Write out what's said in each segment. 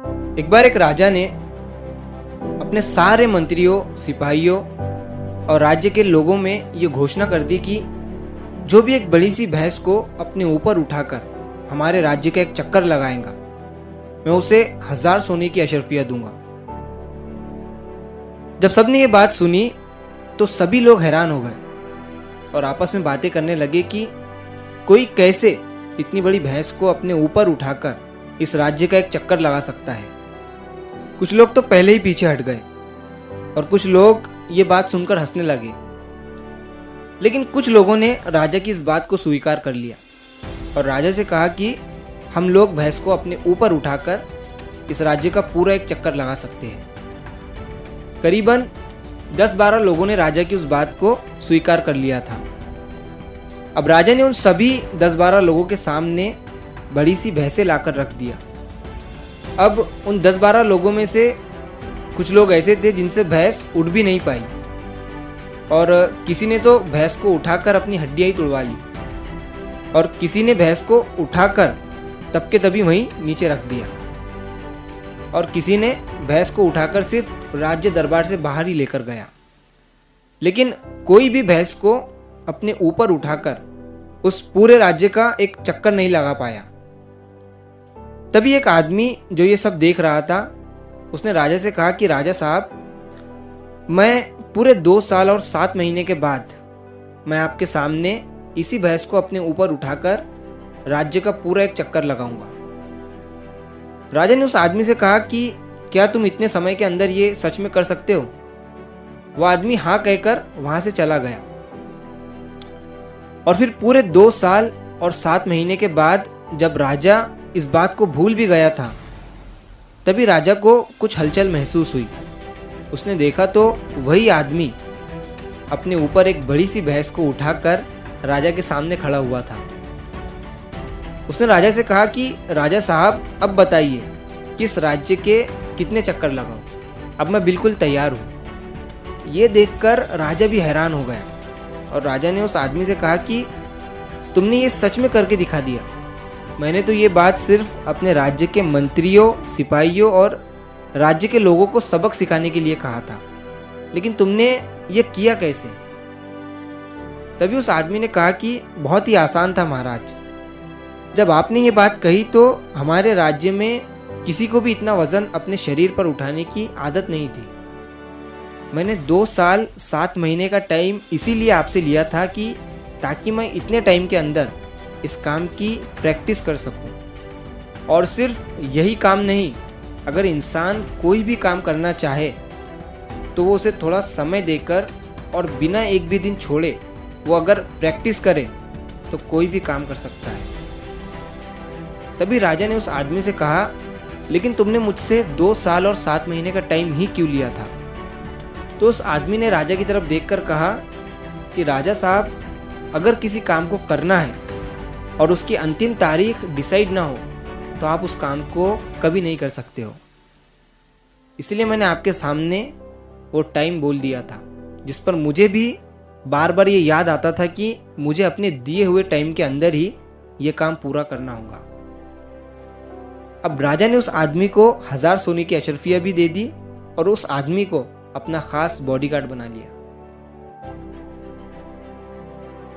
एक बार एक राजा ने अपने सारे मंत्रियों, सिपाहियों और राज्य के लोगों में ये घोषणा कर दी कि जो भी एक बड़ी सी भैंस को अपने ऊपर उठाकर हमारे राज्य का एक चक्कर लगाएगा, मैं उसे 1000 सोने की अशर्फियाँ दूंगा। जब सबने ये बात सुनी तो सभी लोग हैरान हो गए और आपस में बातें करने लगे कि कोई कैसे इतनी बड़ी भैंस को अपने ऊपर उठाकर इस राज्य का एक चक्कर लगा सकता है। कुछ लोग तो पहले ही पीछे हट गए और कुछ लोग ये बात सुनकर हंसने लगे, लेकिन कुछ लोगों ने राजा की इस बात को स्वीकार कर लिया और राजा से कहा कि हम लोग भैंस को अपने ऊपर उठाकर इस राज्य का पूरा एक चक्कर लगा सकते हैं। करीबन 10-12 लोगों ने राजा की उस बात को स्वीकार कर लिया था। अब राजा ने उन सभी 10-12 लोगों के सामने बड़ी सी भैंसें लाकर रख दिया। अब उन 10-12 लोगों में से कुछ लोग ऐसे थे जिनसे भैंस उठ भी नहीं पाई और किसी ने तो भैंस को उठाकर अपनी हड्डियां ही तुड़वा ली और किसी ने भैंस को उठाकर तब के तभी वहीं नीचे रख दिया और किसी ने भैंस को उठाकर सिर्फ राज्य दरबार से बाहर ही लेकर गया। लेकिन कोई भी भैंस को अपने ऊपर उठाकर उस पूरे राज्य का एक चक्कर नहीं लगा पाया। तभी एक आदमी जो ये सब देख रहा था, उसने राजा से कहा कि राजा साहब, मैं पूरे 2 साल और 7 महीने के बाद मैं आपके सामने इसी भैंस को अपने ऊपर उठाकर राज्य का पूरा एक चक्कर लगाऊंगा। राजा ने उस आदमी से कहा कि क्या तुम इतने समय के अंदर ये सच में कर सकते हो? वो आदमी हाँ कहकर वहां से चला गया और फिर पूरे 2 साल और 7 महीने के बाद जब राजा इस बात को भूल भी गया था, तभी राजा को कुछ हलचल महसूस हुई। उसने देखा तो वही आदमी अपने ऊपर एक बड़ी सी भैंस को उठाकर राजा के सामने खड़ा हुआ था। उसने राजा से कहा कि राजा साहब, अब बताइए किस राज्य के कितने चक्कर लगाऊं? अब मैं बिल्कुल तैयार हूँ। ये देखकर राजा भी हैरान हो गया और राजा ने उस आदमी से कहा कि तुमने ये सच में करके दिखा दिया। मैंने तो ये बात सिर्फ अपने राज्य के मंत्रियों, सिपाहियों और राज्य के लोगों को सबक सिखाने के लिए कहा था, लेकिन तुमने ये किया कैसे? तभी उस आदमी ने कहा कि बहुत ही आसान था महाराज। जब आपने ये बात कही तो हमारे राज्य में किसी को भी इतना वजन अपने शरीर पर उठाने की आदत नहीं थी। मैंने 2 साल 7 महीने का टाइम इसीलिए आपसे लिया था कि ताकि मैं इतने टाइम के अंदर इस काम की प्रैक्टिस कर सकूं। और सिर्फ यही काम नहीं, अगर इंसान कोई भी काम करना चाहे तो वो उसे थोड़ा समय देकर और बिना एक भी दिन छोड़े वो अगर प्रैक्टिस करे तो कोई भी काम कर सकता है। तभी राजा ने उस आदमी से कहा, लेकिन तुमने मुझसे 2 साल और 7 महीने का टाइम ही क्यों लिया था? तो उस आदमी ने राजा की तरफ देखकर कहा कि राजा साहब, अगर किसी काम को करना है और उसकी अंतिम तारीख डिसाइड ना हो तो आप उस काम को कभी नहीं कर सकते हो। इसलिए मैंने आपके सामने वो टाइम बोल दिया था, जिस पर मुझे भी बार बार ये याद आता था कि मुझे अपने दिए हुए टाइम के अंदर ही ये काम पूरा करना होगा। अब राजा ने उस आदमी को 1000 सोने की अशर्फियाँ भी दे दी और उस आदमी को अपना खास बॉडीगार्ड बना लिया।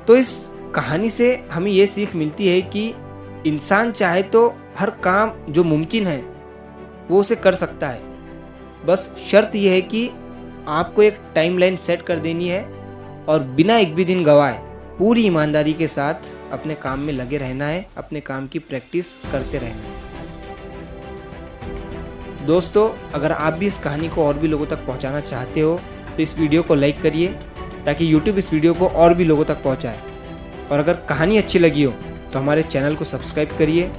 तो इस कहानी से हमें यह सीख मिलती है कि इंसान चाहे तो हर काम जो मुमकिन है वो उसे कर सकता है। बस शर्त यह है कि आपको एक टाइमलाइन सेट कर देनी है और बिना एक भी दिन गवाए पूरी ईमानदारी के साथ अपने काम में लगे रहना है, अपने काम की प्रैक्टिस करते रहना है। दोस्तों, अगर आप भी इस कहानी को और भी लोगों तक पहुंचाना चाहते हो तो इस वीडियो को लाइक करिए ताकि YouTube इस वीडियो को और भी लोगों तक पहुंचाए। और अगर कहानी अच्छी लगी हो तो हमारे चैनल को सब्सक्राइब करिए।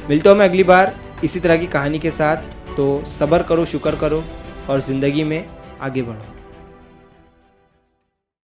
मिलता हूँ मैं अगली बार इसी तरह की कहानी के साथ। तो सब्र करो, शुक्र करो और ज़िंदगी में आगे बढ़ो।